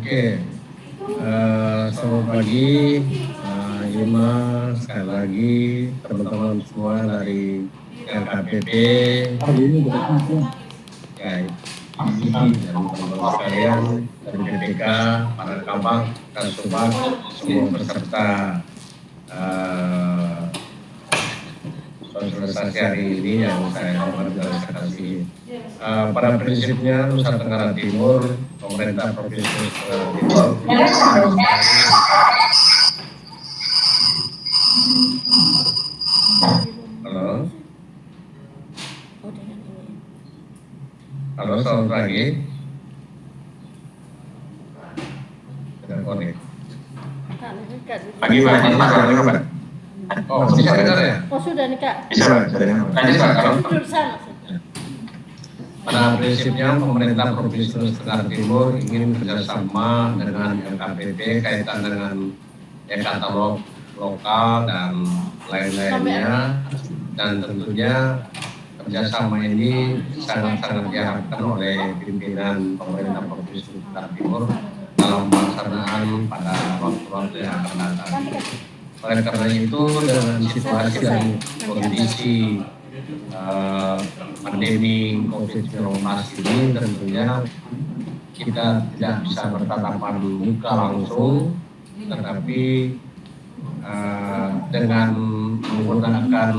Oke, selamat pagi, Ima, sekali lagi teman-teman semua dari LKPP, ya, dan teman-teman sekalian dari PPK, para kabak, kasubag, semua peserta sosialisasi hari ini yang saya hormati dan saya kasihi. Pada prinsipnya Nusa Tenggara Timur, pemerintah Provinsi Nusa Tenggara Timur Halo, selamat pagi. Tidak konek. Pagi Pak, suaranya kapan? Oh, bisa dengar ya? Oh sudah nih Kak. Bisa Pak, suaranya kapan? Tadi Pak, kalau Tidur sana. Pada prinsipnya pemerintah Provinsi Nusa Tenggara Timur ingin bekerjasama dengan LKPP kaitan dengan katalog lokal dan lain-lainnya, dan tentunya kerjasama ini sangat-sangat diharapkan oleh pimpinan pemerintah Provinsi Nusa Tenggara Timur dalam pelaksanaan pada waktu-waktu yang akan datang. Oleh karena itu, dengan situasi dan kondisi pandemi COVID-19 ini, tentunya kita tidak bisa bertatapan muka langsung, tetapi dengan menggunakan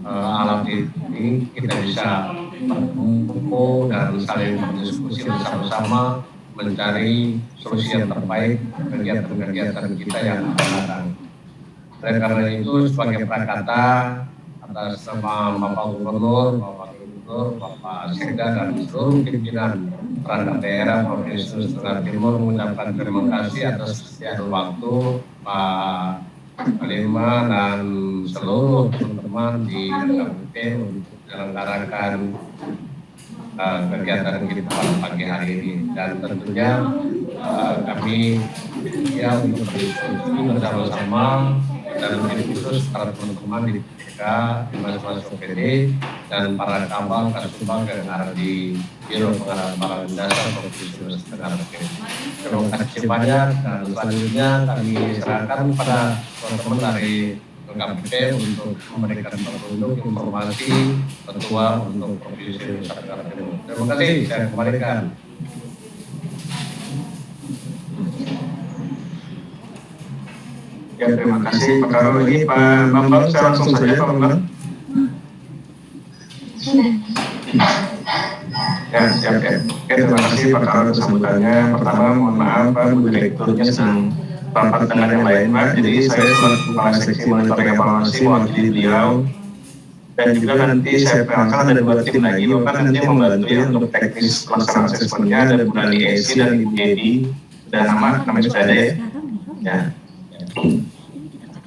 alat ini kita bisa berkumpul dan saling berdiskusi bersama-sama mencari solusi yang terbaik kegiatan-kegiatan kita yang akan datang. Oleh karena itu, sebagai prakata atas nama Bapak Gubernur, Bapak Gubernur, Bapak Sekda dan seluruh pimpinan perangkat daerah Provinsi Nusa Tenggara Timur mengucapkan terima kasih atas kesediaan waktu Pak Panglima dan seluruh teman-teman di LKPP untuk menyelenggarakan kegiatan kita pada pagi hari ini, dan tentunya kami ya untuk berdiskusi bersama-sama dan lebih khusus para teman-teman di PPK, di Mas OPD, dan para kabang kasubag yang ada di Biro Pengarah Barang Dasar Provinsi Nusa Tenggara Timur. Terima kasih banyak, dan selanjutnya kami serahkan pada teman-teman dari LKPP untuk memberikan petunjuk informasi Ketua untuk Provinsi Nusa Tenggara Timur. Terima kasih, saya kembalikan. ya terima kasih Pak Karo. Ini Pak Bambang, saya langsung saja Pak Bambang. Ya, siap ya. Oke, terima kasih Pak Karo atas sambutannya. Pertama, mohon maaf Pak, Bu Direkturnya sedang rapat dengan yang lain Pak. Jadi saya selaku Kepala Seksi Monitoring Evaluasi mewakili beliau. Dan juga nanti saya perkenalkan ada 2 tim lagi, Bapak nanti membantu ya untuk teknis pelaksanaan asesmennya, ada Bu Nani Esi dan Ibu Yedi. Dan namanya sudah ada ya. Ya.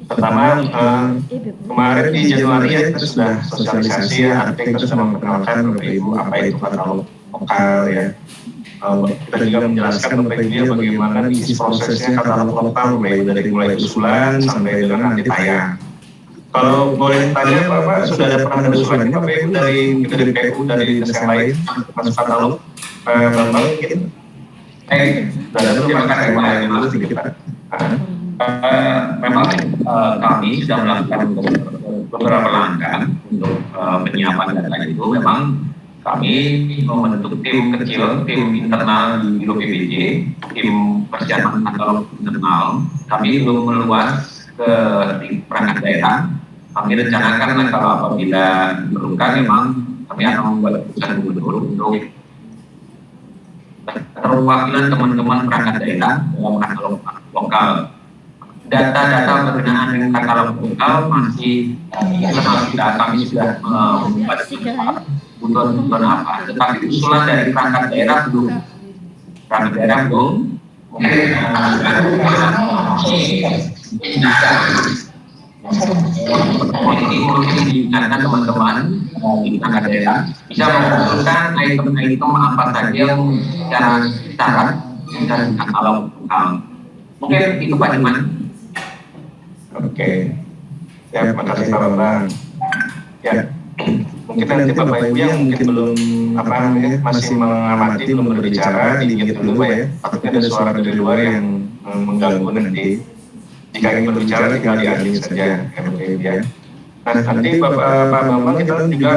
Pertama, kemarin di Januari ya kita sudah sosialisasi ya, artinya kita sudah memperkenalkan Bapak Ibu apa itu katalog lokal ya. Kita juga menjelaskan Bapak Ibu ya bagaimana isi prosesnya katalog lokal Bapak Ibu dari mulai usulan sampai dengan nanti tayang. Kalau boleh tanya Bapak, sudah ada pernah ada usulan ini Bapak Ibu dari PU, dari dinas yang lain untuk masuk katalog Bapak mungkin? Sudah ada, terima kasih dulu sedikit Pak. Memang kami sudah melakukan beberapa langkah untuk penyiapan data itu. Memang kami membentuk tim kecil, tim internal di Biro PPJ, tim persiapan katalog internal. Kami belum meluas ke perangkat daerah. Kami rencanakan kalau apabila diperlukan memang kami akan membuat keputusan gubernur untuk perwakilan teman-teman perangkat daerah dalam katalog lokal. Data-data berkenaan dengan katalog lokal masih kami sudah membuat kebutuhan apa, tetapi usulan dari perangkat daerah belum. Perangkat daerah belum. Mungkin diingatkan teman-teman di perangkat daerah bisa mengusulkan item-item apa saja yang secara syarat dan katalog lokal. Mungkin itu Pak Diman. Oke, ya terima kasih Pak Bambang. Ya, Mungkin nanti Bapak Ibu yang mungkin belum masih mengamati, belum berbicara, di-mute dulu Pak ya. Takutnya ada suara dari luar yang mengganggu nanti. Jika ingin berbicara tinggal dialih saja Bapak Ibu ya. Nah nanti Pak Bambang kita juga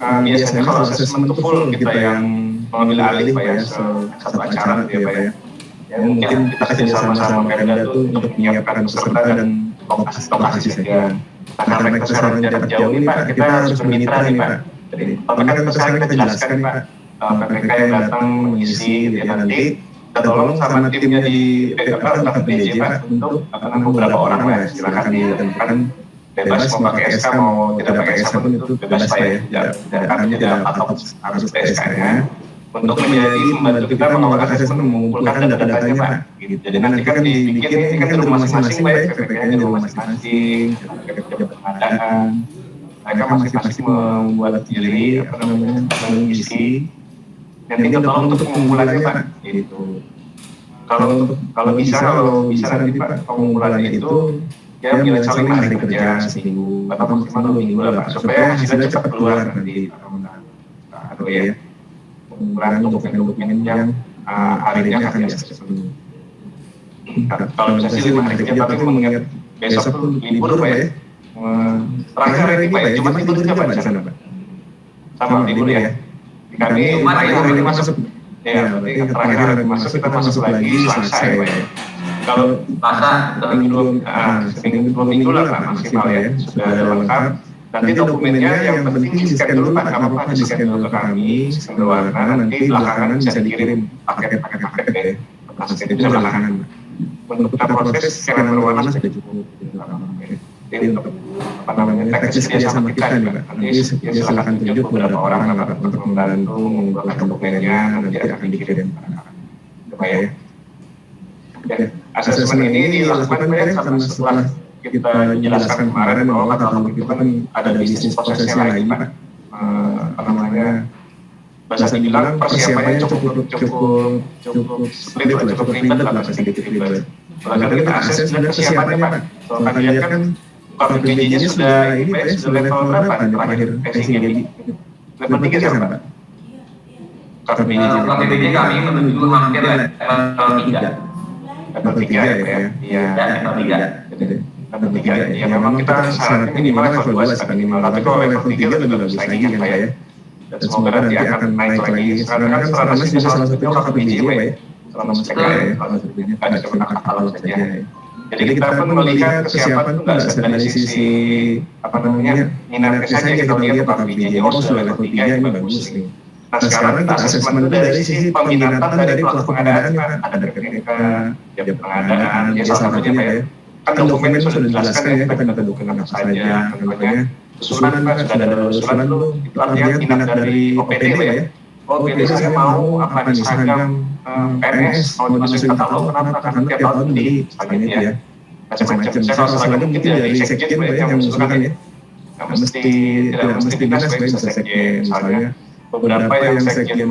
biasanya kalau asesmen itu full kita yang mengambil alih Pak ya, satu acara gitu ya Pak ya. Ya, mungkin kita kerja sama-sama Pemda itu untuk menyiapkan peserta dan lokasi saja. Nah karena kita sekarang jarak jauh nih Pak, kita harus bermitra nih Pak. Jadi kan sekarang kita jelaskan nih Pak, PPK yang datang mengisi gitu ya, nanti kita tolong sama timnya di entah PJ Pak untuk beberapa orang Pak, silakan ditentukan bebas mau pakai SK mau tidak pakai SK pun itu bebas Pak ya, artinya tidak harus SK-nya. Untuk menjadi membantu kita melakukan asesmen, mengumpulkan data-datanya Pak. Gitu. Jadi nanti kan dibikin ini kan di rumah masing-masing Pak ya, PPK-nya di rumah masing-masing, pengadaan. Mereka masing-masing membuat diri, mengisi. Dan tinggal tolong untuk pengumpulannya Pak. Gitu. Kalau bisa nanti Pak pengumpulannya itu ya misalnya 5 hari kerja seminggu atau maksimal 2 minggu lah Pak, supaya hasilnya cepat keluar nanti. Aduh ya. Pengumpulan dokumen-dokumen yang harinya akan diasesmen. Kalau bisa sih 5 hari kerja, tapi mengingat besok tuh libur Pak ya. Terakhir hari ini Pak ya, cuma tidurnya Pak di sana Pak. Sama libur ya. Kami terakhir hari ini masuk. Ya, berarti terakhir hari ini masuk kita masuk lagi selesai Pak ya. Kalau seminggu 2 minggu lah Pak maksimal ya, sudah ada lengkap. Nanti dokumennya yang penting di-scan dulu Pak, nggak apa-apa di-scan dulu ke kami, scan warna, nanti belakangan bisa dikirim paket ya. Proses itu belakangan. Untuk kita proses scan berwarna sudah cukup. Jadi untuk teknis kerja sama kita nih Pak, nanti silakan tunjuk beberapa orang untuk membantu mengumpulkan dokumennya, nanti akan dikirim ke Pak ya. Asesmen ini dilakukan Pak ya, karena setelah kita jelaskan kemarin bahwa kalau kita kan ada bisnis prosesnya lagi Pak, bahasa dibilang persiapannya cukup sulit lah, cukup ribet lah sedikit ribet. Kalau kita akses dan persiapannya Pak, kalau kalian lihat kan KPPJ-nya sudah ini Pak, sudah level berapa terakhir testing jadi level 3 sekarang Pak? KPPJ kami menuju hampir level 3. Level 3 ya? Iya, level 3. Level 3 ya memang kita syaratnya minimal level 2 minimal, tapi kalau level 3 lebih bagus lagi kan Pak ya. Dan semoga nanti akan naik lagi. Sekarang kan Serana juga salah satunya KPPJ Pak ya. Selama mencegah ya, salah satunya ada cuma kalau saja ya. Jadi kita pun melihat kesiapan itu nggak dari sisi minatnya saja kita lihat KPPJ, oh sudah level 3 ini bagus nih. Nah sekarang kita asesmen itu dari sisi peminatan dari pelaku pengadaan ada dari PPK, pengadaan, ya salah satunya Pak ya. Kan dokumen sudah dijelaskan ya, kita minta dokumen apa saja, namanya usulan Pak, sudah ada usulan dulu, itu artinya minat dari OPD Pak ya. OPD saya mau apa nih, seragam PNS, mau dimasukin katalog, kenapa? Karena tiap tahun beli, misalnya ya, macam-macam. Saya kalau seragam mungkin dari sekjen Pak yang mengusulkan ya, tidak mesti dinas Pak, bisa sekjen, misalnya beberapa yang sekjen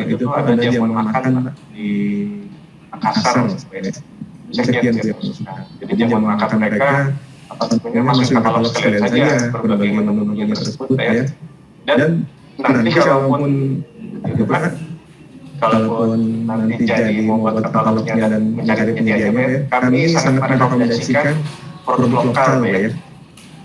itu ada jamuan makan di Makassar, sekian sih. Jadi jamuan makan mereka apa tentunya masuk ke katalog sekalian saja berbagai menu-menu tersebut ya. Dan nanti kalaupun nanti jadi membuat katalognya dan mencari penyediaannya, kami sangat merekomendasikan produk lokal ya.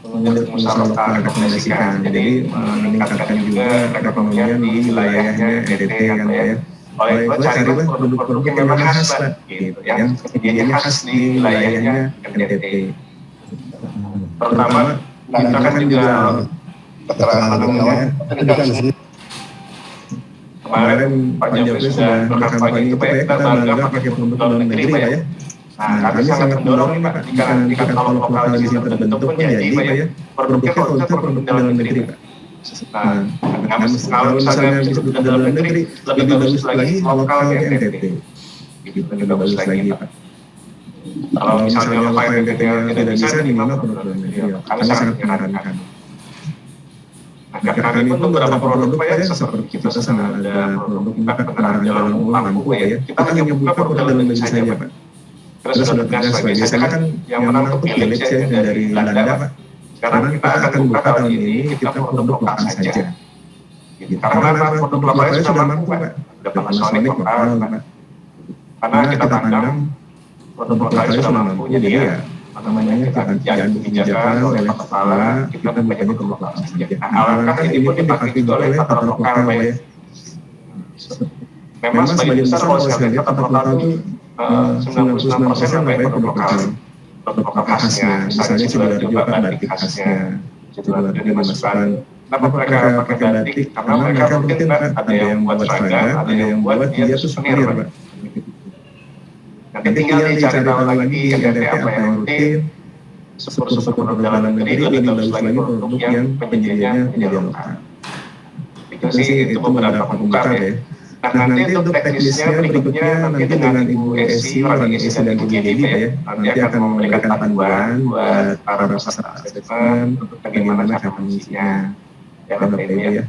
Untuk usaha lokal rekomendasikan. Jadi meningkatkan juga perekonomian di wilayahnya NTT kan ya. Oleh itu carilah produk-produk yang memang khas Pak, gitu, yang penyediaannya khas di wilayahnya NTT. Pertama, kita kan juga kemarin Pak Jokowi sudah berkampanye itu Pak, kita bangga pakai produk dalam negeri Pak ya. Nah, kami sangat mendorong nih Pak, jika kalau lokal di sini terbentuk pun jadi Pak ya, produknya produk dalam negeri Pak. Nah, kalau misalnya bisa produk dalam negeri, lebih bagus lagi lokal NTT. Gitu, lebih bagus lagi Pak. Kalau misalnya lokal NTT tidak bisa, minimal produk dalam negeri. Kami sangat menyarankan. Nah, kami pun beberapa produk Pak ya, seperti kita sana ada produk penerangan jalan lampu ya. Kita hanya buka produk dalam negeri saja Pak. Terus sudah tegas Pak, biasanya kan yang menang itu Philips ya dari Belanda Pak. Sekarang kita akan buka tahun ini, kita produk lokal saja. Karena produk lokalnya sudah mampu, Pak. Sudah Panasonic lokal, Pak. Karena kita pandang produk lokalnya sudah mampu, jadi ya jangan kebijakan oleh Pak Kepala, kita mempunyai produk lokal saja. Nah, alangkah ini pun dipakai juga oleh kata lokal, Pak ya. Memang sebagian besar kalau sekali kata lokal itu 99% apa ya produk lokal khasnya, misalnya Sidoarjo juga batik khasnya, Sidoarjo dimasukkan. Kenapa mereka pakai batik? Karena mereka mungkin ada yang buat seragam, ada yang buat dia tuh souvenir, Pak. Nanti tinggal dicari tahu lagi NTT apa yang rutin, syukur-syukur perjalanan negeri lebih bagus lagi produk yang penyajiannya menjadi lokal. Itu sih itu beberapa pembuka ya. Nah, nanti untuk teknisnya berikutnya nanti dengan Ibu Esi, orang Esi dan Ibu Dedi ya, nanti akan memberikan panduan buat para peserta asesmen untuk bagaimana cara mengisinya ya Bapak Ibu ya.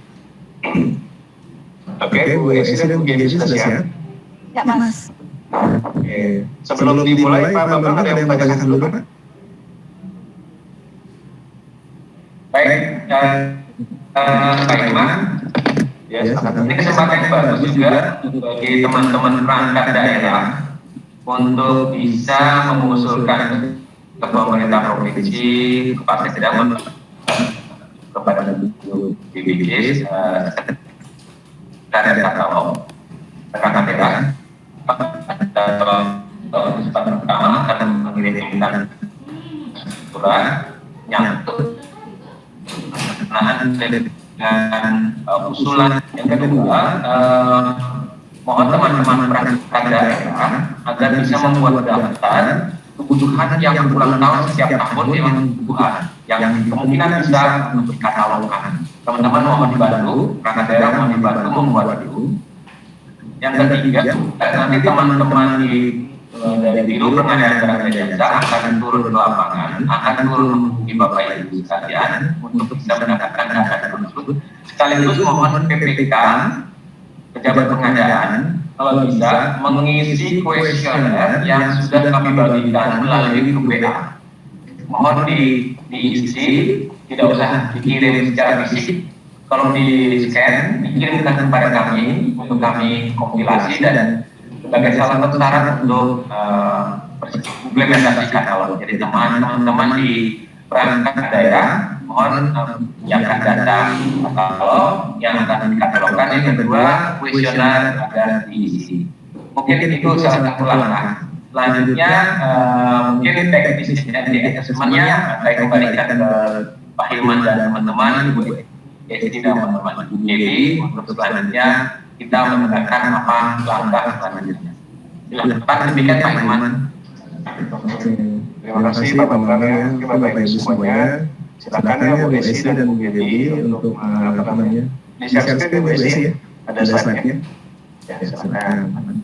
Oke, Bu Esi dan Bu Dedi sudah siap? Ya, Mas. Oke, sebelum dimulai Pak Bambang ada yang bertanyakan dulu Pak? Baik, Pak Iman. Ya, ini kesempatan yang bagus juga bagi teman-teman perangkat daerah untuk bisa mengusulkan ke pemerintah provinsi, kepada sedang kepada BPJ dari katalog perangkat daerah. Kesempatan pertama akan mengirimkan surat yang dengan usulan yang kedua, mohon teman-teman perangkat daerah agar bisa membuat daftar kebutuhan yang berulang tahun setiap tahun yang kebutuhan yang kemungkinan bisa untuk dikalaukan. Teman-teman mohon dibantu, perangkat daerah mohon dibantu membuat itu. Yang ketiga, nanti teman-teman dari Biro Pengadaan Barang dan Jasa akan turun ke lapangan, akan turun di Bapak Ibu sekalian untuk bisa mendapatkan data tersebut. Sekaligus mohon PPK pejabat pengadaan kalau bisa mengisi kuesioner yang sudah kami bagikan melalui grup WA. Mohon diisi, tidak usah dikirim secara fisik. Kalau di scan, dikirimkan kepada kami untuk kami kompilasi dan sebagai salah satu syarat untuk implementasi katalog. Jadi teman-teman di perangkat daerah mohon menyiapkan data katalog yang akan dikatalogkan. Yang kedua, kuesioner agar diisi. Mungkin itu salah satu langkah. Selanjutnya mungkin teknisnya di assessment-nya saya kembalikan ke Pak Hilman dan teman-teman, Ibu Esti dan teman-teman Ibu Dedi untuk selanjutnya kita menegakkan apa langkah selanjutnya. Silakan demikian Pak Hilman. Terima kasih Pak Bambang ya, Bapak Ibu semuanya. Silakan ya Bu Esi dan Bu Dedi untuk di-share screen Bu Esi ya. Ada slide-nya. Ya, silakan.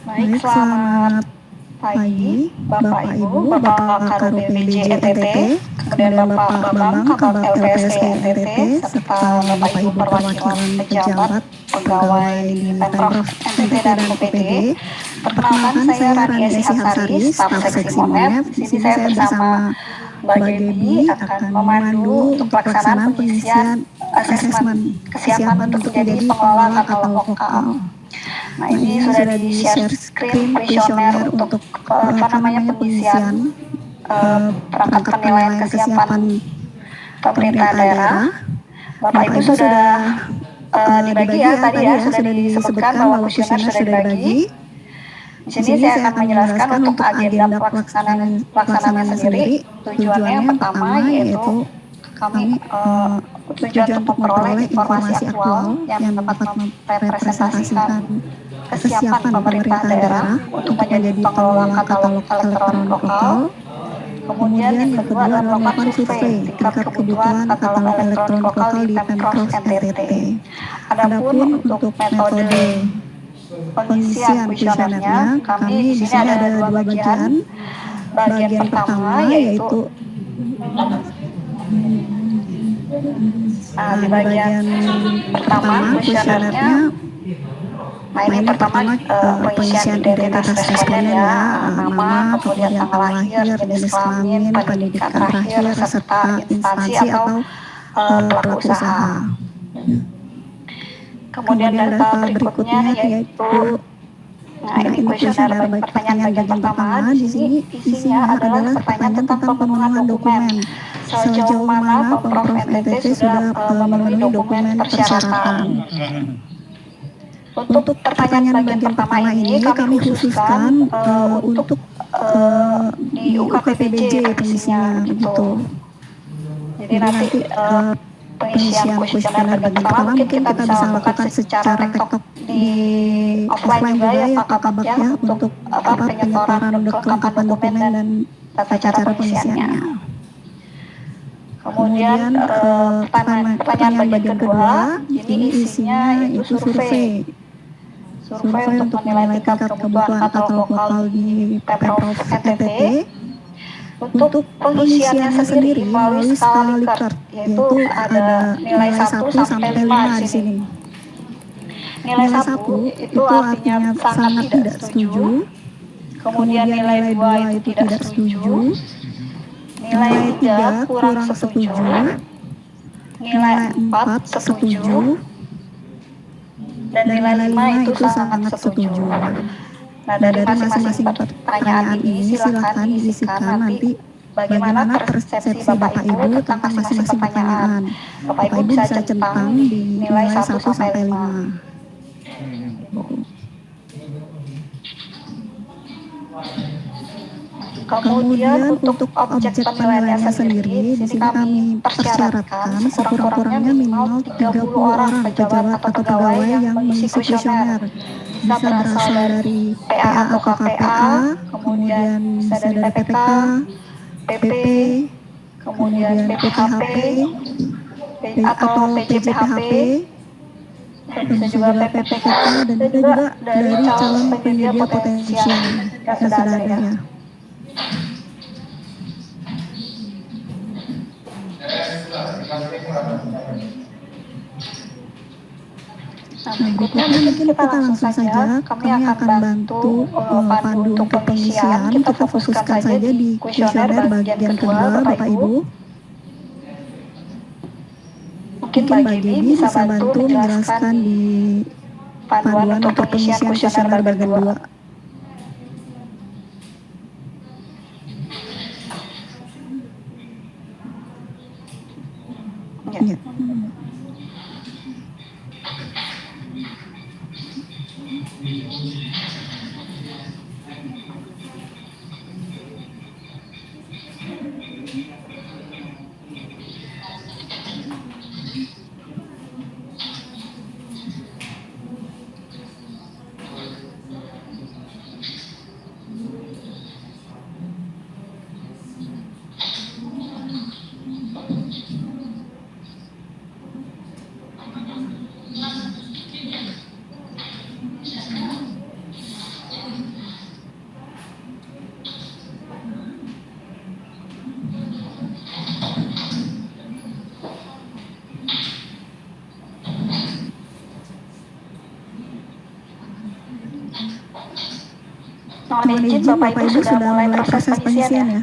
Baik, selamat pagi Bapak Ibu, Bapak Karo BPJ NTT, kemudian Bapak Bambang, Kabak LPSK NTT, serta Bapak Ibu perwakilan pejabat, pegawai di Pemprov NTT dan PPD. Perkenalkan saya Rania Sihansari, staf seksi Monet. Di sini saya bersama Mbak Debbie akan memandu untuk pelaksanaan pengisian asesmen kesiapan untuk menjadi pengelola katalog lokal. Nah, ini sudah di-share screen kuesioner untuk pengisian perangkat penilaian kesiapan pemerintah daerah. Bapak Ibu sudah dibagi ya tadi ya, sudah disebutkan bahwa kuesioner sudah dibagi. Di sini saya akan menjelaskan untuk agenda pelaksanaan sendiri. Tujuannya yang pertama yaitu kami tujuan untuk memperoleh informasi aktual yang dapat merepresentasikan kesiapan pemerintah daerah untuk menjadi pengelola katalog elektronik lokal. Kemudian yang kedua adalah melakukan survei tingkat kebutuhan katalog elektronik lokal di Pemprov NTT. Adapun untuk metode pengisian kuesionernya, kami di sini ada dua bagian. Bagian pertama yaitu Di bagian pertama kuesionernya, ini pertama pengisian identitas responden ya, nama, kemudian tanggal lahir, jenis kelamin, pendidikan terakhir, serta instansi atau pelaku usaha. Kemudian data berikutnya yaitu, ini kuesioner pertanyaan bagian pertama. Di sini isinya adalah pertanyaan tentang pemenuhan dokumen. Sejauh mana Pemprov NTT sudah memenuhi dokumen persyaratan. Untuk pertanyaan bagian pertama ini kami khususkan untuk di UKPPJ pengisinya gitu. Jadi nanti pengisian kuesioner bagian pertama mungkin kita bisa lakukan secara tektok di offline juga ya Pak Kabak ya, untuk penyetoran kelengkapan dokumen dan tata cara pengisiannya. Kemudian pertanyaan bagian kedua, ini isinya itu survei untuk menilai tingkat kebutuhan katalog lokal di Pemprov NTT. Untuk pengisiannya sendiri melalui skala Likert, yaitu ada nilai 1 sampai 5 di sini. Nilai 1 itu artinya sangat tidak setuju, kemudian nilai 2 itu tidak setuju, nilai 3 kurang setuju, nilai 4 setuju, dan nilai 5 itu sangat setuju. Nah, dari masing-masing pertanyaan ini silakan diisikan nanti bagaimana persepsi Bapak Ibu tentang masing-masing pertanyaan. Bapak Ibu bisa centang di nilai 1 sampai 5. Kemudian untuk objek penilaiannya sendiri, di sini kami persyaratkan sekurang-kurangnya minimal 30 orang pejabat atau pegawai yang mengisi kuesioner. Bisa berasal dari PA atau KPA, kemudian bisa dari PPK, PP, kemudian PPHP, atau PJPHP, bisa juga PPPK, dan juga dari calon penyedia potensial yang sudah ada ya. Nah, berikutnya mungkin kita langsung saja, kami akan bantu pandu untuk pengisian. Kita fokuskan saja di kuesioner bagian kedua, Bapak Ibu. Mungkin Mbak Gibi bisa bantu menjelaskan di panduan untuk pengisian kuesioner bagian kedua. Ya. Mohon izin Bapak Ibu sudah mulai proses pengisian ya.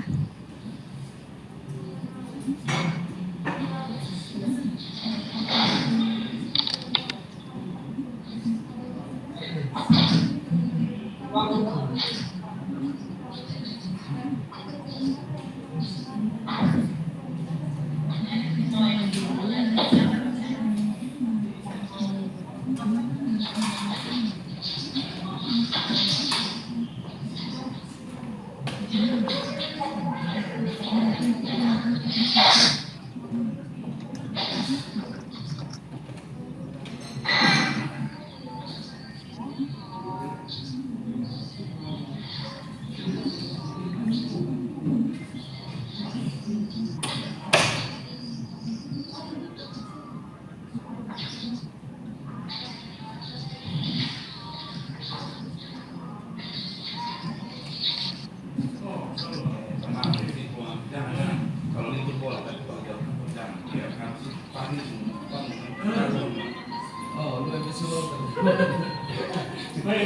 Mohon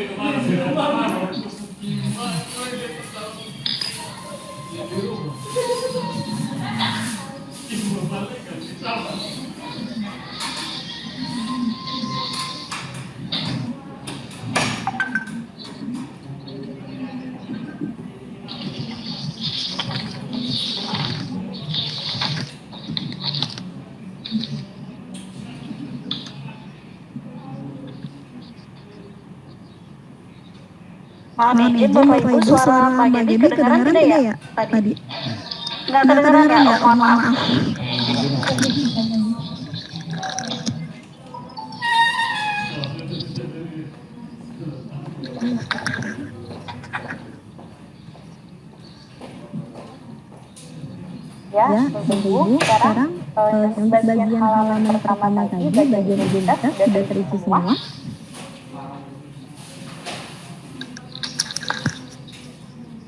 izin Bapak Ibu, suara Mbak Gedi kedengaran tidak ya tadi? Nggak kedengaran ya? Oh, mohon maaf. Ya, Bapak Ibu, sekarang untuk bagian halaman pertama tadi, bagian identitas sudah terisi semua.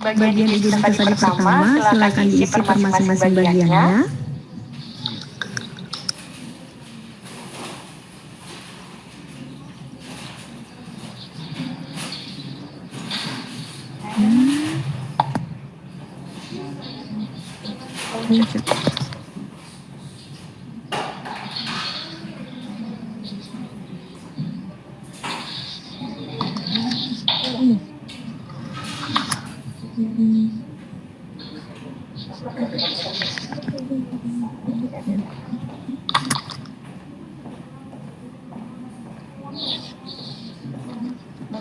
Bagian identitas tadi pertama, silakan diisi per masing-masing bagiannya.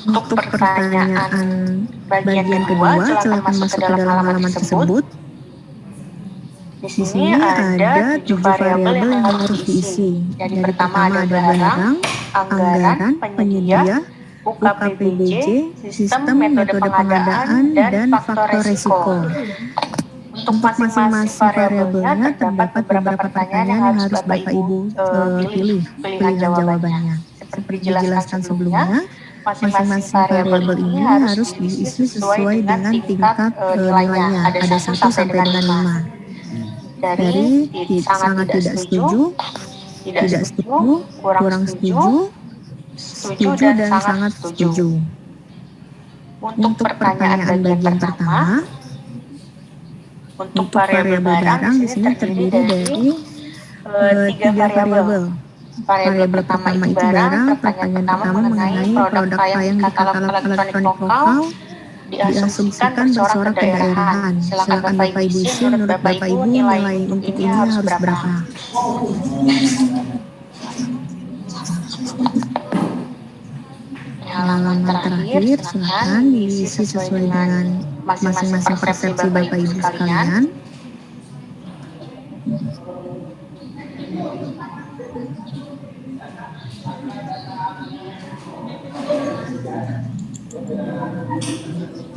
Untuk pertanyaan bagian kedua, silakan masuk ke dalam halaman tersebut. Di sini ada 7 variabel yang harus diisi. Jadi pertama ada barang, anggaran, penyedia, UKPBJ, sistem metode pengadaan, dan faktor resiko. Untuk masing-masing variabelnya terdapat beberapa pertanyaan yang harus Bapak Ibu pilih pilihan jawabannya. Seperti dijelaskan sebelumnya, masing-masing variabel ini harus diisi sesuai dengan tingkat nilainya. Ada 1 sampai dengan 5. Dari sangat tidak setuju, kurang setuju, setuju dan sangat setuju. Untuk pertanyaan bagian pertama, untuk variabel barang di sini terdiri dari 3 variabel. Variabel pertama itu barang, pertanyaan pertama mengenai produk yang di katalog elektronik lokal diasumsikan bersuara kedaerahan. Silakan Bapak Ibu isi menurut Bapak Ibu nilai untuk ini harus berapa. Halaman terakhir silakan diisi sesuai dengan masing-masing persepsi Bapak Ibu sekalian.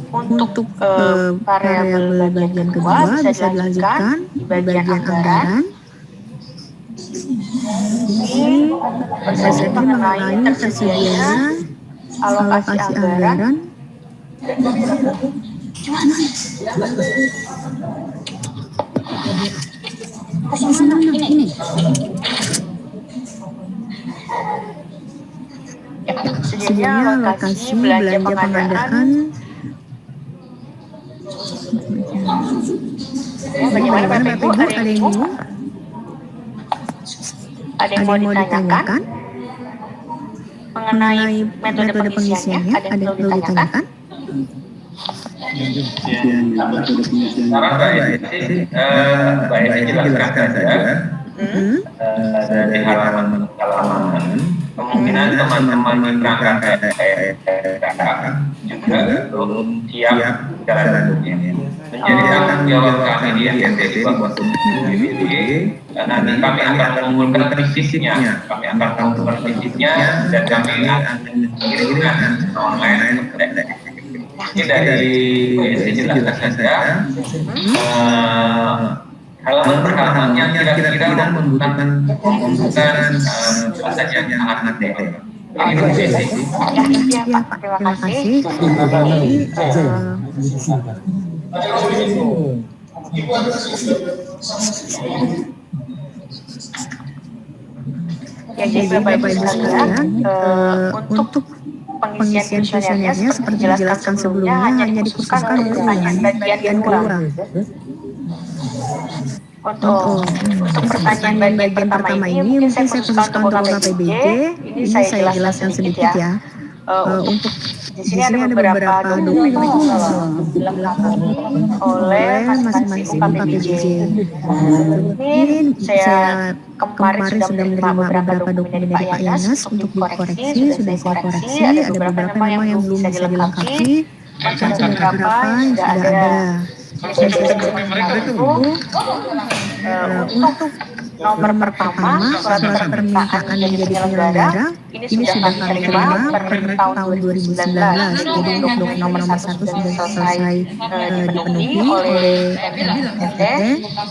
Untuk variabel bagian kedua bisa dilanjutkan di bagian anggaran. Ini persepsi mengenai tersedianya alokasi anggaran. Sedianya alokasi belanja pengadaan. Bagaimana Bapak Ibu? Ada yang bingung? Ada yang mau ditanyakan? Mengenai metode pengisiannya, ada yang perlu ditanyakan? Saran Mbak Edi jelaskan saja. Dari halaman kemungkinan teman-teman di perangkat juga belum siap jalan bentuknya. Menjadi tanggung jawab kami di NTT bahwa BPD nanti kami akan mengumpulkan fisiknya, dan kami akan mengirimkan online. Ini dari BPD jelaskan saja. Halaman pertamanya kira-kira membutuhkan saja yang sangat detail. Ya Pak, terima kasih. Ya, jadi Bapak Ibu sekalian, untuk pengisian kuesionernya seperti dijelaskan sebelumnya hanya dikhususkan untuk pertanyaan bagian kedua. Untuk pertanyaan bagian pertama ini mungkin saya khususkan untuk KPBJ. Ini saya jelaskan sedikit ya. Untuk di sini ada beberapa dokumen yang dilengkapi oleh masing-masing KPBJ. Mungkin saya kemarin sudah menerima beberapa dokumen dari Pak Yanas untuk dikoreksi, sudah saya koreksi. Ada beberapa memang yang belum bisa dilengkapi, dan beberapa yang sudah ada. Untuk nomor pertama, surat permintaan menjadi penyelenggara, ini sudah kami terima per tahun 2019. Jadi untuk dokumen nomor 1 sudah selesai dipenuhi oleh MNT.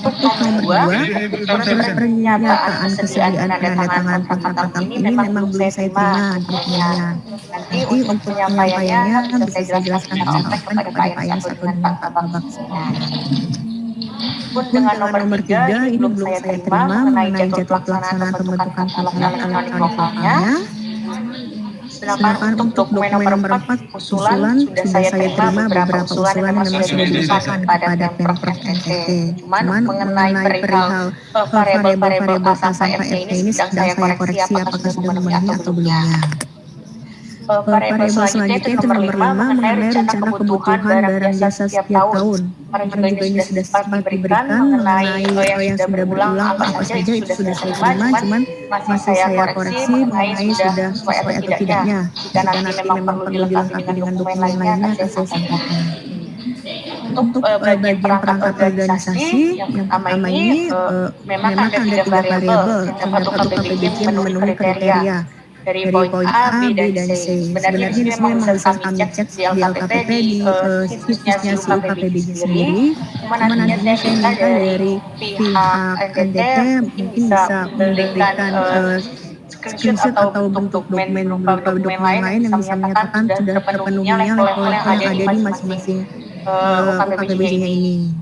Untuk nomor 2, surat pernyataan kesediaan penandatanganan kontrak ini memang belum saya terima dokumennya. Nanti untuk penyampaiannya bisa saya jelaskan kepada Pak Yanas atau dengan Pak Babak. Pun dengan nomor 3 ini belum saya terima mengenai jadwal pelaksanaan pembentukan katalog elektronik lokalnya. Sedangkan untuk dokumen nomor 4 usulan sudah saya terima beberapa usulan yang memang sudah diusulkan kepada Pemprov NTT. Cuman mengenai perihal variabel A sampai F ini sedang saya koreksi apakah sudah memenuhi atau belumnya. Variabel selanjutnya itu nomor 5 mengenai rencana kebutuhan barang jasa setiap tahun. Kemarin juga ini sudah sempat diberikan mengenai yang sudah berulang apa saja itu sudah saya terima, cuman masih saya koreksi mengenai sudah sesuai atau tidaknya. Jika nanti memang perlu dilengkapi dengan dokumen lainnya akan saya sampaikan. Untuk bagian perangkat organisasi yang pertama ini memang ada 3 variabel yang dapat KPBJ memenuhi kriteria dari poin A, B, dan C. Sebenarnya ini memang bisa kami cek di LKPP di situsnya si KPBJ sendiri. Cuman nantinya saya minta dari pihak NTT mungkin bisa memberikan screenshot atau bentuk dokumen lain yang bisa menyatakan sudah terpenuhinya level yang ada di masing-masing KPBJ-nya ini.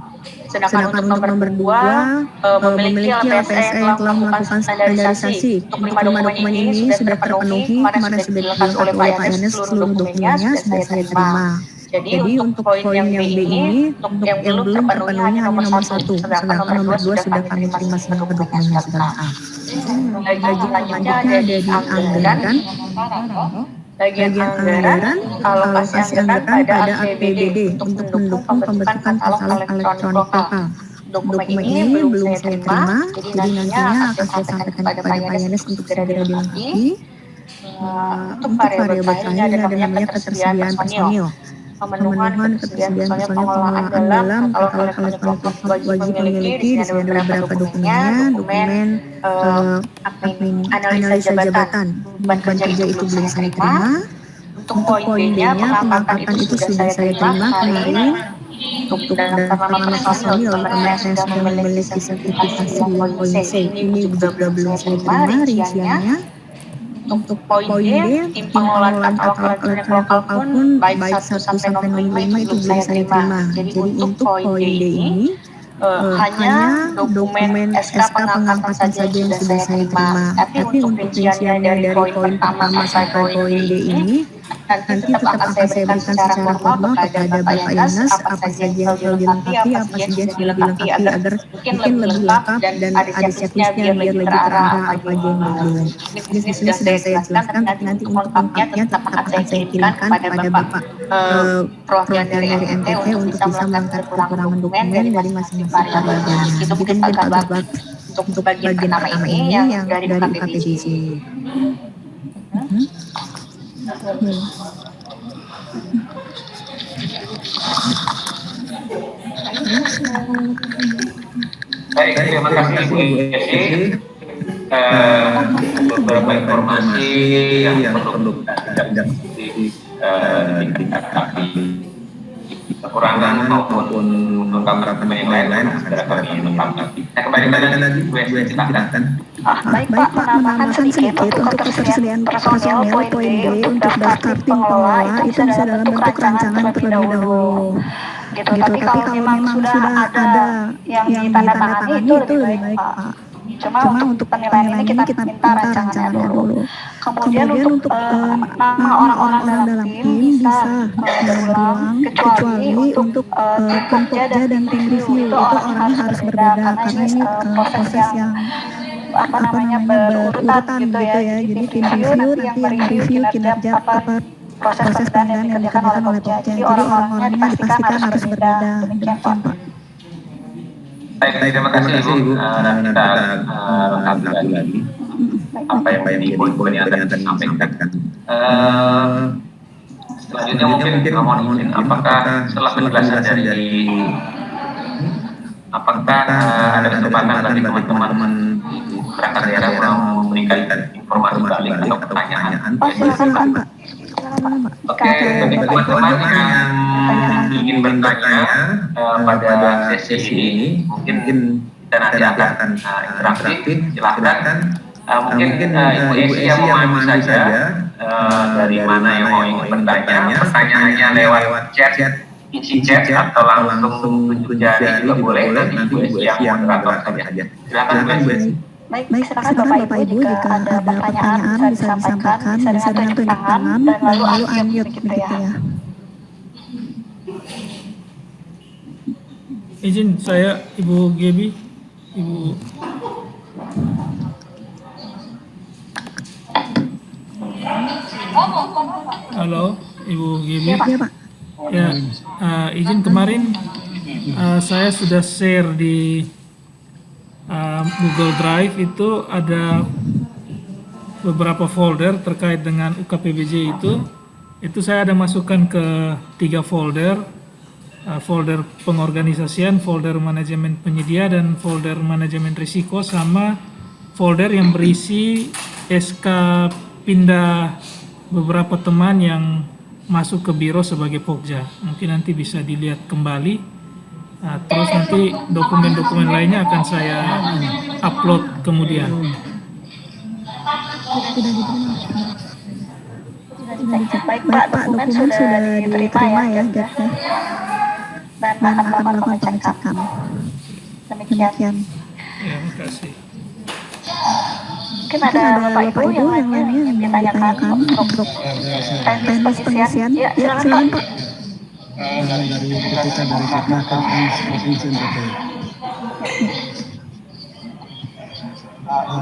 Sedangkan untuk nomor 2 memiliki LPSA yang telah melakukan standarisasi. Untuk 5 dokumen ini sudah terpenuhi, kemarin sudah dilengkapi oleh Pak Yanas, seluruh dokumennya sudah saya terima. Jadi untuk poin yang B ini, untuk yang belum terpenuhi hanya nomor 1, sedangkan nomor 2 sudah kami terima semua dokumennya sudah lengkap. Bagian selanjutnya ada di anggaran. Bagian anggaran, alokasi anggaran pada APBD untuk mendukung pembentukan katalog elektronik lokal. Dokumen ini belum saya terima, jadi nantinya akan saya sampaikan kepada Pak Yanas untuk segera dilengkapi. Untuk variabel terakhir ada namanya ketersediaan personil. Pemenuhan ketersediaan personil pengelolaan dalam katalog elektronik wajib memiliki di sini ada beberapa dokumennya, dokumen analisa jabatan beban kerja itu belum saya terima. Untuk poin D-nya pengangkatan itu sudah saya terima kemarin. Untuk daftar nama personil yang sudah memiliki sertifikasi poin C ini juga belum saya terima rinciannya. Untuk poin D, tim pengelolaan katalog elektronik lokal pun baik 1 sampai nomor 5 itu belum saya terima. Jadi untuk poin D ini hanya dokumen SK pengangkatan saja yang sudah saya terima. Tapi untuk rinciannya dari poin pertama sampai poin D ini nanti tetap akan saya berikan secara formal kepada Bapak Yanas apa saja yang perlu dilengkapi, apa saja yang sudah dilengkapi agar mungkin lebih lengkap dan ada checklistnya biar lebih terarah apa aja yang belum. Di sini sudah saya jelaskan, nanti untuk lengkapnya tetap akan saya kirimkan kepada Bapak perwakilan dari NTT untuk bisa melengkapi kekurangan dokumen dari masing-masing variabelnya. Itu mungkin Pak Babak untuk bagian pertama ini yang dari KPBJ. Baik, terima kasih Ibu Yesi. Beberapa informasi yang perlu dikatakan kekurangan maupun kelengkapan yang lain segera kami lengkapi. Saya kembalikan lagi Bu Yesi, silakan. Baik Pak, menambahkan sedikit untuk ketersediaan personil poin D untuk daftar tim pengelola itu bisa dalam bentuk rancangan terlebih dahulu. Gitu. Tapi kalau memang sudah ada yang ditandatangani itu lebih baik Pak. Cuma untuk penilaian ini kita minta rancangannya dulu. Kemudian untuk nama orang-orang dalam tim bisa berulang kecuali untuk Pokja dan tim review itu orangnya harus berbeda karena ini proses yang berurutan gitu ya. Jadi tim review nanti yang review kinerja proses penilaian yang dikerjakan oleh Pokja. Jadi orang-orangnya dipastikan harus berbeda. Demikian Pak. Baik, terima kasih Ibu. Dan kita lengkapi lagi apa yang di poin-poin yang tadi disampaikan. Selanjutnya mungkin apakah setelah penjelasan dari apakah ada kesempatan bagi teman-teman perangkat daerah yang memberikan informasi balik atau pertanyaan? Silakan Pak. Oke, bagi teman-teman yang ingin bertanya pada sesi ini, mungkin kita nanti akan interaktif. Silakan. Mungkin Ibu Esi yang mau saja dari mana yang mau ingin bertanya. Pertanyaannya lewat chat, isi chat atau langsung tunjuk jari juga boleh. Nanti Ibu Esi yang moderator saja. Silakan Bu Esi. Baik, silakan Bapak Ibu jika ada pertanyaan bisa disampaikan, bisa dengan tunjuk tangan dan lalu unmute begitu ya. Izin saya Ibu Gebi, Ibu. Halo, Ibu Gebi. Ya Pak. Ya, izin kemarin saya sudah share di Google Drive itu ada beberapa folder terkait dengan UKPBJ itu saya ada masukkan ke 3 folder, folder pengorganisasian, folder manajemen penyedia dan folder manajemen risiko, sama folder yang berisi SK pindah beberapa teman yang masuk ke biro sebagai Pokja. Mungkin nanti bisa dilihat kembali. Terus nanti dokumen-dokumen lainnya akan saya upload kemudian. Baik Pak, dokumen sudah diterima ya Jaksa. Dan akan melakukan pengecekan. Demikian. Ya, makasih. Mungkin ada Bapak Ibu yang lainnya yang ditanyakan untuk teknis pengisian. Ya, silakan Pak. Dari ketika dari Kepnaker Provinsi NTT.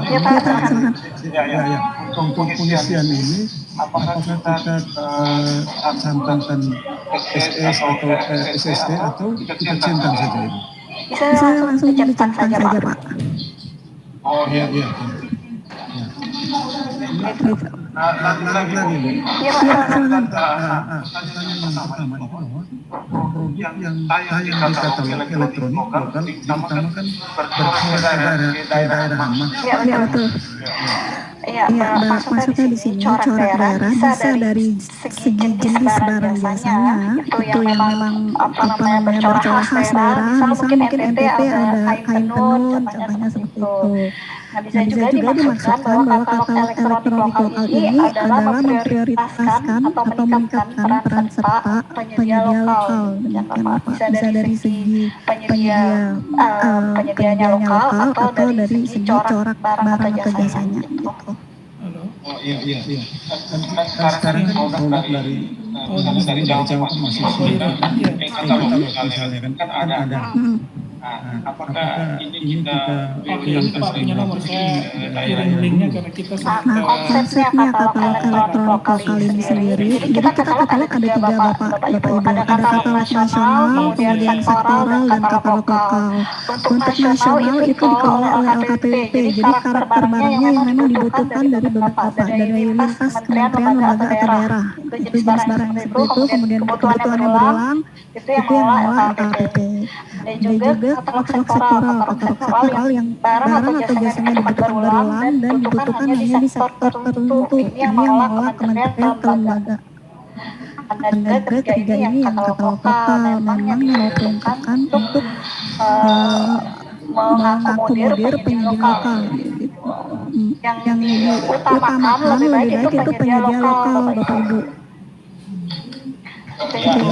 Ya Pak, silakan. Ya. Untuk pengisian ini, apakah kita cantumkan SS atau SST atau kita centang saja ini? Bisa langsung dicentang saja Pak. Oh iya. Lagi Bu. Iya Pak, silakan. Pertanyaan yang pertama itu bahwa produk yang tayang di katalog elektronik lokal terutama kan berasal dari daerah Hama. Iya betul. Iya, maksudnya di sini corak daerah bisa dari segi jenis barang jasanya itu yang memang bercorak khas daerah. Misalnya mungkin NTT ada kain tenun, contohnya seperti itu. Nah, bisa juga dimaksudkan bahwa kalau elektronik lokal ini adalah memprioritaskan atau meningkatkan peran serta penyedia lokal. Bisa dari segi penyediaannya lokal atau dari segi corak barang atau jasanya. Oh iya. Sekarang kan produk dari Jawa kan masih sulit. Katalog misalnya kan ada. Apakah ini kita Pak punya nomor saya kirim linknya karena kita konsepnya katalog elektronik lokal ini sendiri. Jadi kita katalog ada 3 Bapak Ibu. Ada katalog nasional, kemudian sektoral dan katalog lokal. Untuk nasional itu dikelola oleh LKPP. Jadi karakter barangnya yang memang dibutuhkan dari beberapa dari lintas kementerian, lembaga atau daerah. Itu jenis barang seperti itu, kemudian kebutuhannya berulang, itu yang mengelola LKPP. Dan juga katalog sektoral yang barang atau jasanya dibutuhkan berulang dan dibutuhkan hanya di sektor tertentu. Ini yang mengelola kementerian atau lembaga. Ada ketiga ini yang katalog lokal memang yang diperuntukkan untuk mengakomodir penyedia lokal. Yang diutamakan lebih baik itu penyedia lokal Bapak Ibu. seperti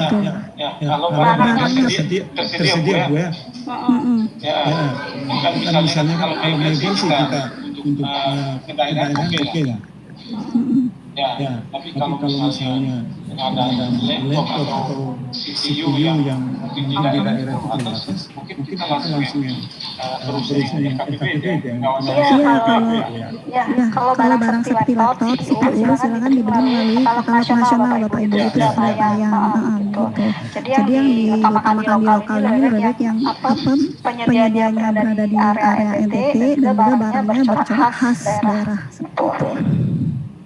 Ya, itu. kalau barangnya tersedia Bu ya. Ya, kan misalnya kalau mebel sih kita untuk ke daerah oke lah. Ya, tapi kalau misalnya ada laptop atau CPU yang mungkin di daerah itu terbatas, mungkin kita langsung yang perusahaan yang FKPD yang Ya, kalau barang seperti laptop, CPU, silakan dibeli melalui katalog nasional Bapak Ibu, itu sudah tayang. Gitu. Jadi yang diutamakan di lokal ini bebek yang penyediaannya berada di area NTT dan juga barangnya bercorak khas daerah.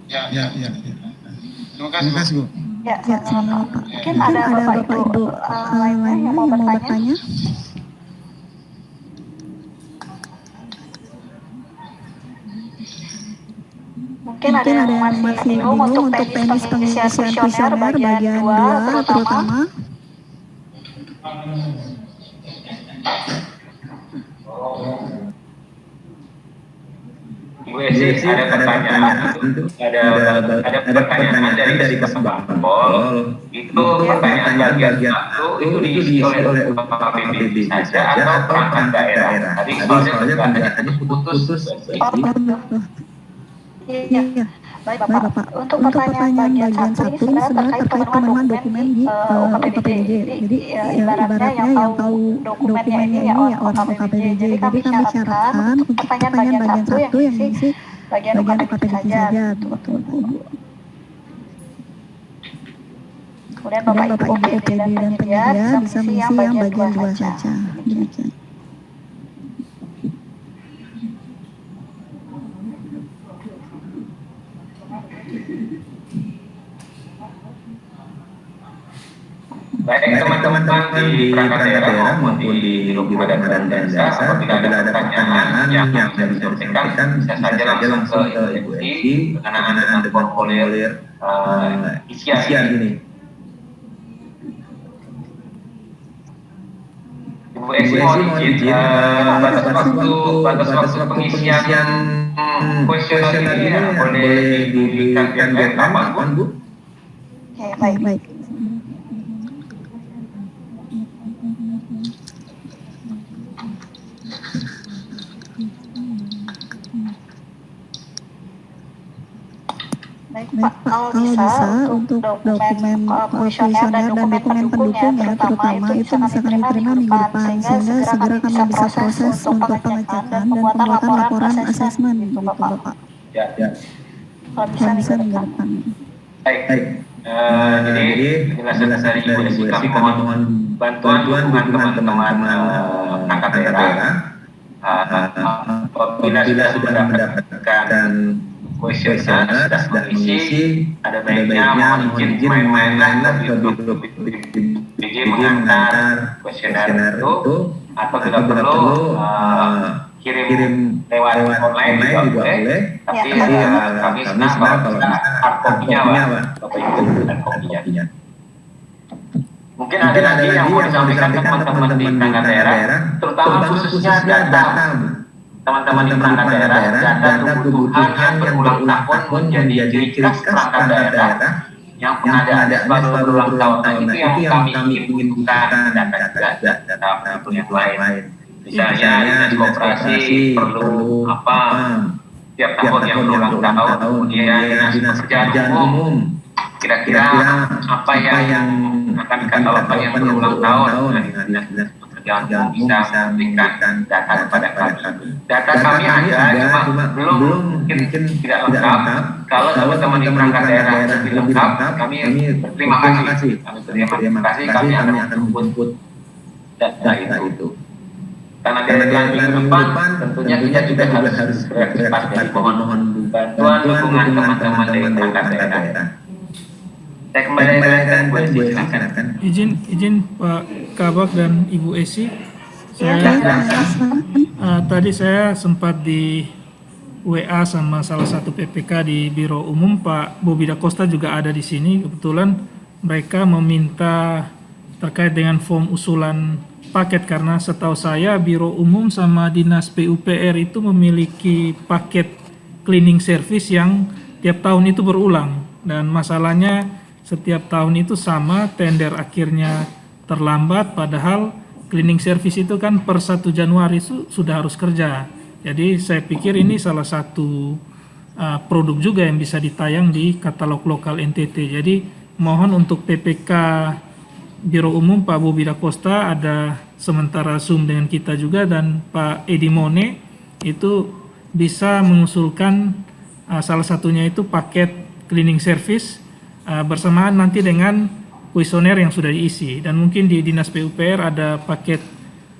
Ya. Terima kasih Bu. Ya, sama Pak. Mungkin ada Bapak Ibu lainnya yang mau bertanya? Mungkin ada yang masih bingung untuk teknis pengisian kuesioner bagian 2 terutama. Bu Esi, ada pertanyaan ada pertanyaan dari Pak Bangpol. Itu pertanyaan bagian 1 itu diisi oleh Bapak PBB saja atau perangkat daerah. Tadi soalnya tadi putus. Iya. Baik Bapak. Untuk pertanyaan bagian 1 ini sebenarnya terkait pemenuhan dokumen di OKPDJ. Jadi ibaratnya yang tahu dokumennya ini ya orang OKPDJ. Jadi kami syaratkan untuk pertanyaan bagian 1 yang diisi bagian OKPDJ saja. Betul. Kemudian Bapak Ibu OPD dan penyedia bisa mengisi yang bagian 2 saja. Demikian. Baik teman-teman di perangkat daerah maupun di Lobi Badan Desa, apabila ada pertanyaan yang bisa disampaikan, bisa saja langsung ke Ibu Esi berkenaan dengan formulir isian ini. Ibu Esi mohon izin, batas waktu pengisian kuesioner ini boleh diberikan kapan Bu? Baik. Pak, kalau bisa untuk dokumen kuesioner dan dokumen pendukungnya terutama itu bisa kami terima minggu depan sehingga segera kami bisa proses untuk pengecekan dan pembuatan laporan asesmen gitu Bapak. Ya. Kalau bisa minggu depan. Baik. Jadi penjelasan dari Ibu Esi, kami mohon bantuan dukungan teman-teman perangkat daerah apabila sudah mendapatkan kuesioner sudah mengisi, ada baiknya mohon izin main-mainlah ke BPJ mengantar kuesioner itu, atau bila perlu kirim lewat online juga boleh. Tapi kami senang kalau hard copy-nya Bapak Ibu dan kopinya. Mungkin ada lagi yang mau disampaikan teman-teman di perangkat daerah, terutama khususnya data. Teman-teman di perangkat daerah, data kebutuhan yang berulang tahun menjadi ciri khas perangkat daerah yang pengadaan selalu berulang tahun. Nah, itu yang kami ingin bukan data yang lain. Misalnya dinas koperasi perlu apa tiap tahun yang berulang tahun, kemudian dinas pekerjaan umum kira-kira apa yang akan dikatalogkan yang berulang tahun. Dinas pekerjaan bisa memberikan data kepada kami. Data kami ada, cuma belum mungkin tidak lengkap. Kalau teman-teman di perangkat daerah lebih lengkap, kami berterima kasih. Kami akan menjemput data itu. Karena dari minggu depan, tentunya kita juga harus cepat. Jadi mohon bantuan dukungan teman-teman dari perangkat daerah. Saya kembali ke Bu Esi, silakan. Izin Pak Kabak dan Ibu Esi. Tadi saya sempat di WA sama salah satu PPK di Biro Umum, Pak Bobi Da Costa juga ada di sini. Kebetulan mereka meminta terkait dengan form usulan paket, karena setahu saya Biro Umum sama Dinas PUPR itu memiliki paket cleaning service yang tiap tahun itu berulang, dan masalahnya setiap tahun itu sama, tender akhirnya terlambat, padahal cleaning service itu kan per 1 Januari itu sudah harus kerja. Jadi saya pikir ini salah satu produk juga yang bisa ditayang di katalog lokal NTT. Jadi mohon untuk PPK Biro Umum Pak Bobi Da Costa ada sementara Zoom dengan kita juga, dan Pak Edi Mone itu bisa mengusulkan salah satunya itu paket cleaning service bersamaan nanti dengan kuesioner yang sudah diisi, dan mungkin di Dinas PUPR ada paket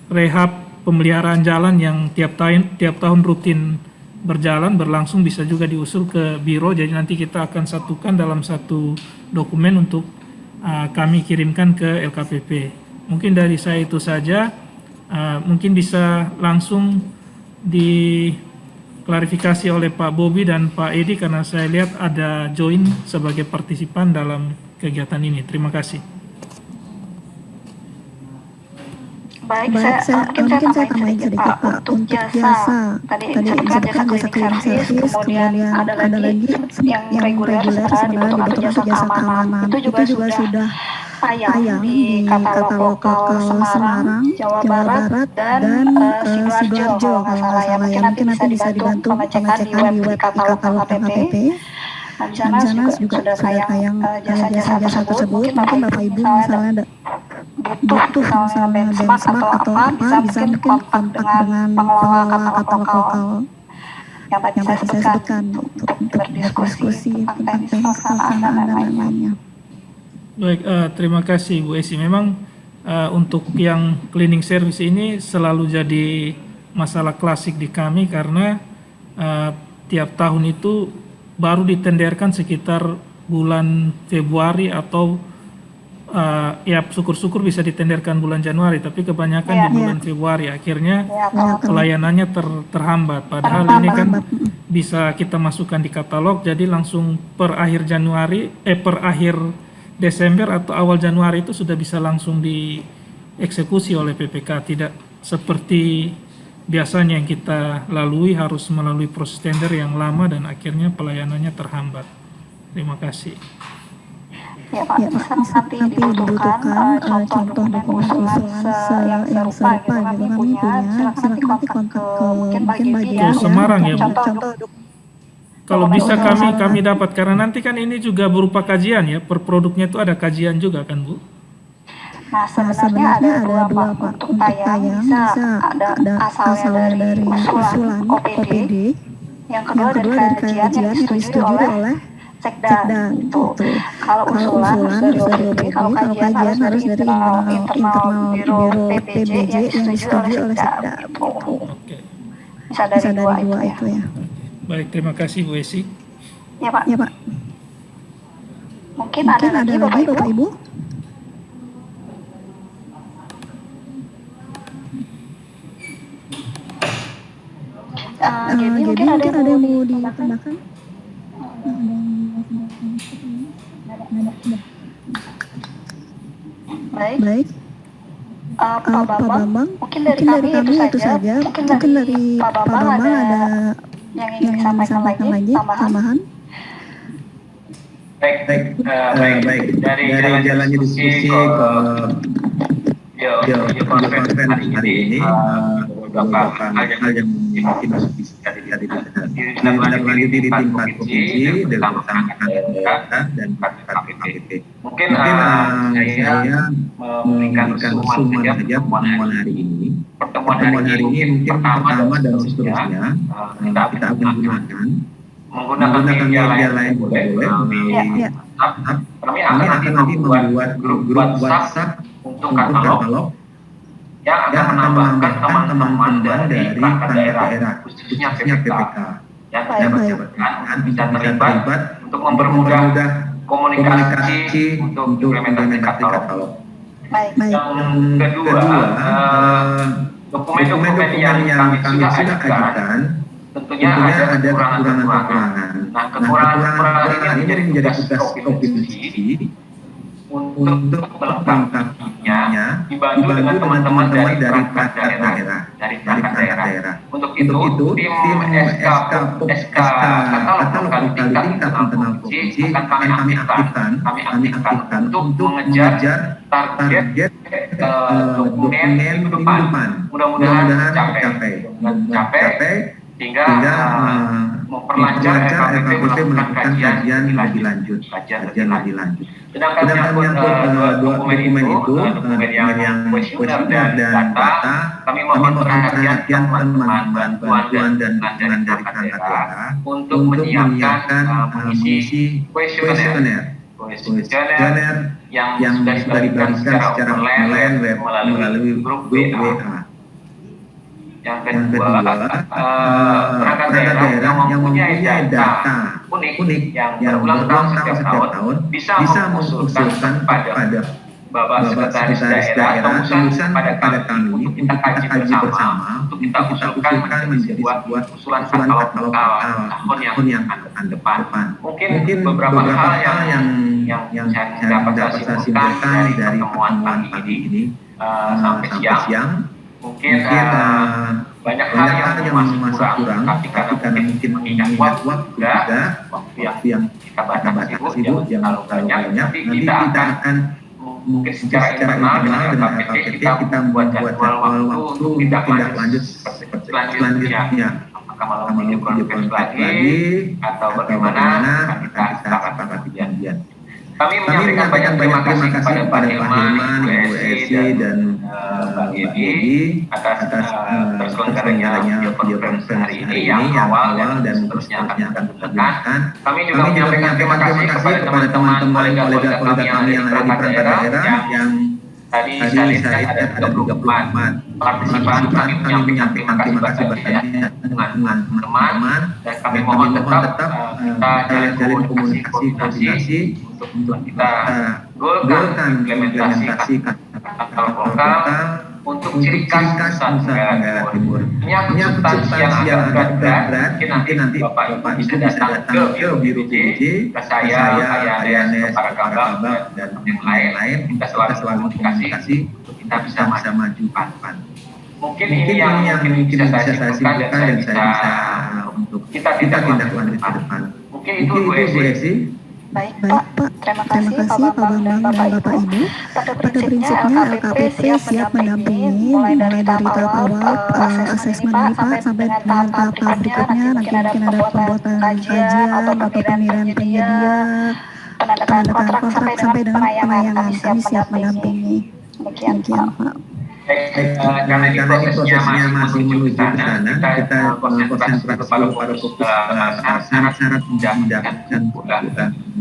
rehab pemeliharaan jalan yang tiap tahun rutin berlangsung, bisa juga diusul ke biro. Jadi nanti kita akan satukan dalam satu dokumen untuk kami kirimkan ke LKPP. Mungkin dari saya itu saja. Mungkin bisa langsung diklarifikasi oleh Pak Bobi dan Pak Edi, karena saya lihat ada join sebagai partisipan dalam kegiatan ini. Terima kasih. Baik, mungkin saya tambahin sedikit Pak, untuk jasa tadi disebutkan jasa cleaning service, kemudian ada lagi yang reguler sebenarnya dibentuk untuk jasa keamanan, itu juga sudah tayang di katalog lokal Semarang, Jawa Barat, dan Sidoarjo kalau nggak salah ya. Mungkin nanti bisa dibantu pengecekan di web katalog KPP. Nah, di sana juga sudah tayang jasa-jasa tersebut. Mungkin Bapak Ibu misalnya butuh misalnya benchmark atau apa, bisa mungkin kontak dengan pengelola katalog lokal yang tadi saya sebutkan untuk berdiskusi tentang teknis pelaksanaan dan lain-lainnya. Baik, terima kasih Bu Esi. Memang untuk yang cleaning service ini selalu jadi masalah klasik di kami, karena tiap tahun itu baru ditenderkan sekitar bulan Februari atau ya syukur-syukur bisa ditenderkan bulan Januari, tapi kebanyakan di bulan Februari akhirnya pelayanannya terhambat. Padahal ini kan bisa kita masukkan di katalog, jadi langsung per akhir Desember atau awal Januari itu sudah bisa langsung dieksekusi oleh PPK, tidak seperti biasanya yang kita lalui harus melalui proses tender yang lama dan akhirnya pelayanannya terhambat. Terima kasih. Ya Pak, nanti dibutuhkan contoh dokumen usulan yang serupa gitu kami punya, silakan nanti kontak ke mungkin Pak Gibi ya. Semarang ya Bu. Contoh Kalau bisa kami dapat, karena nanti kan ini juga berupa kajian ya, per produknya itu ada kajian juga kan Bu. Nah, sebenarnya ada dua Pak, untuk tayang bisa ada asalnya dari usulan OPD, yang kedua dari kajian yang disetujui oleh Sekda itu. Kalau usulan harus dari OPD, kalau kajian harus dari internal biro PPJ yang disetujui oleh Sekda. Oke. Bisa dari dua itu ya. Baik, terima kasih Bu Esi. Ya Pak. Mungkin ada lagi Bapak Ibu. Jadi mungkin ada yang mau ditambahkan? Baik. Pak Bambang, mungkin dari kami itu saja. Mungkin dari Pak Bambang ada yang ingin disampaikan lagi, tambahan? Baik. Dari jalannya diskusi ke konferensi hari ini, beberapa hal yang mungkin bisa ditindaklanjuti di tingkat provinsi dengan pemerintah dan KPP. Mungkin saya memberikan sumber saja pertemuan hari ini. Pertemuan hari ini mungkin pertama dan seterusnya kita akan menggunakan media lain boleh. Kami akan nanti membuat grup WhatsApp untuk katalog yang akan menambahkan teman-teman dari perangkat daerah, khususnya PPK, yang pejabat-pejabat bisa terlibat untuk mempermudah komunikasi untuk implementasi katalog. Yang kedua, dokumen-dokumen yang kami sudah ajukan tentunya ada kekurangan-kekurangan. Nah, kekurangan-kekurangan ini menjadi tugas provinsi untuk melengkapinya, dibantu dengan teman-teman dari perangkat daerah, untuk itu tim SK katalog lokal di tingkat internal provinsi akan kami aktifkan untuk mengejar target dokumen minggu depan. Mudah-mudahan tercapai sehingga memperlancar LKPP melakukan kajian lebih lanjut. Sedangkan yang dokumen itu dokumen yang kuesioner dan data, kami mohon perhatian teman-teman bantuan dan dari perangkat daerah untuk menyiapkan mengisi kuesioner yang sudah dibagikan secara online melalui grup WA. Yang kedua, perangkat daerah yang mempunyai data unik yang berulang tahun setiap tahun bisa mengusulkan pada Bapak Sekretaris Daerah atau usulan pada kami untuk kita kaji bersama, untuk kita usulkan menjadi sebuah usulan katalog tahun yang akan depan. Mungkin beberapa hal yang saya dapat saya simpulkan dari pertemuan pagi ini sampai siang. Mungkin banyak hal yang masih kurang, tapi karena mungkin mengingat waktu yang kita batasi sibuk yang terlalu banyak, nanti kita akan mungkin secara internal dengan LKPP kita membuat jadwal waktu tindak lanjut selanjutnya. Apakah malam ini konferensi lagi atau bagaimana kita akan kejadian. Kami menyampaikan banyak terima kasih kepada Pak Hilman, Ibu Esi, dan Mbak Yedi atas terselenggaranya video conference hari ini yang awal dan seterusnya akan dilakukan. Kami juga menyampaikan terima kasih kepada teman-teman kolega kami yang ada di perangkat daerah yang tadi saya lihat ada 24 partisipan. Kami menyampaikan terima kasih banyak dengan teman-teman dan kami mohon tetap kita jalin komunikasi untuk kita golkan implementasi katalog lokal untuk ciri khas Nusa Tenggara Timur. Menyangkut substansi yang agak berat, nanti Bapak Ibu bisa datang ke Biro PBJ, ke saya, Ayanes, para kabak dan yang lain. Kita selalu komunikasi untuk kita bisa maju depan. Mungkin ini yang bisa saya simpulkan dan saya bisa untuk kita tindak lanjut ke depan. Mungkin itu Bu Esi. Baik Pak, terima kasih Pak Bambang dan Bapak Ibu. Pada prinsipnya LKPP siap mendampingi mulai dari tahap awal asesmen ini Pak sampai dengan tahap berikutnya nanti mungkin ada pembuatan kajian atau pemilihan penyedia, penandatangan kontrak sampai dengan penayangan. Kami siap mendampingi. Demikian Pak. Karena ini prosesnya masih menuju ke sana, kita konsentrasi pada syarat-syarat mendapatkan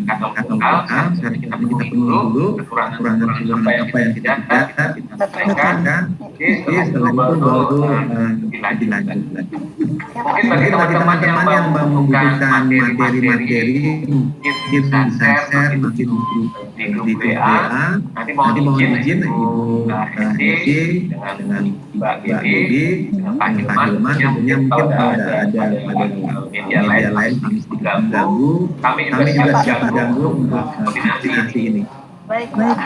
katalog lokal. Jadi kita penuhi dulu kekurangan apa yang tidak kita selesaikan. Jadi setelah itu baru lebih lanjut. Mungkin bagi teman-teman yang membutuhkan materi-materi, mungkin bisa share di grup WA. Nanti mohon izin Ibu Esi dengan Mbak Gedi, dengan Pak Hilman, tentunya mungkin ada media lain kami sedikit mengganggu. Kami juga siap mengganggu untuk koordinasi ini. Baik Pak.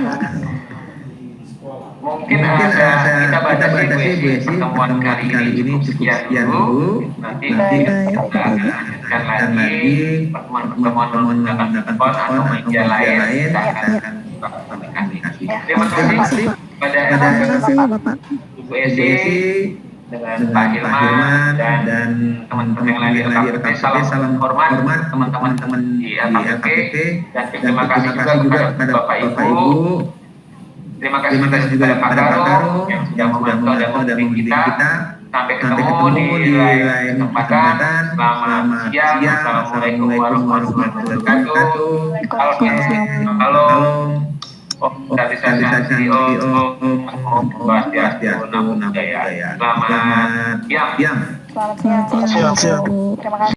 Mungkin kita batasi Bu Esi pertemuan kali ini cukup sekian dulu. Nanti kita lanjutkan lagi pertemuan menggunakan telepon atau media lain. Kita akan komunikasi. Terima kasih pada Bapak. Bu Esi dengan Pak Hilman dan teman-teman yang lain di LKPP. Salam hormat teman-teman di LKPP dan terima kasih juga kepada Bapak Ibu. Terima kasih juga kepada Pak Karo yang sudah memantau dan membimbing kita. Sampai ketemu di lain kesempatan. Selamat siang. Assalamualaikum warahmatullahi wabarakatuh. Halo. Dari saya Om Swastiastu, Namo Buddhaya. Selamat siang. Selamat siang. Terima kasih.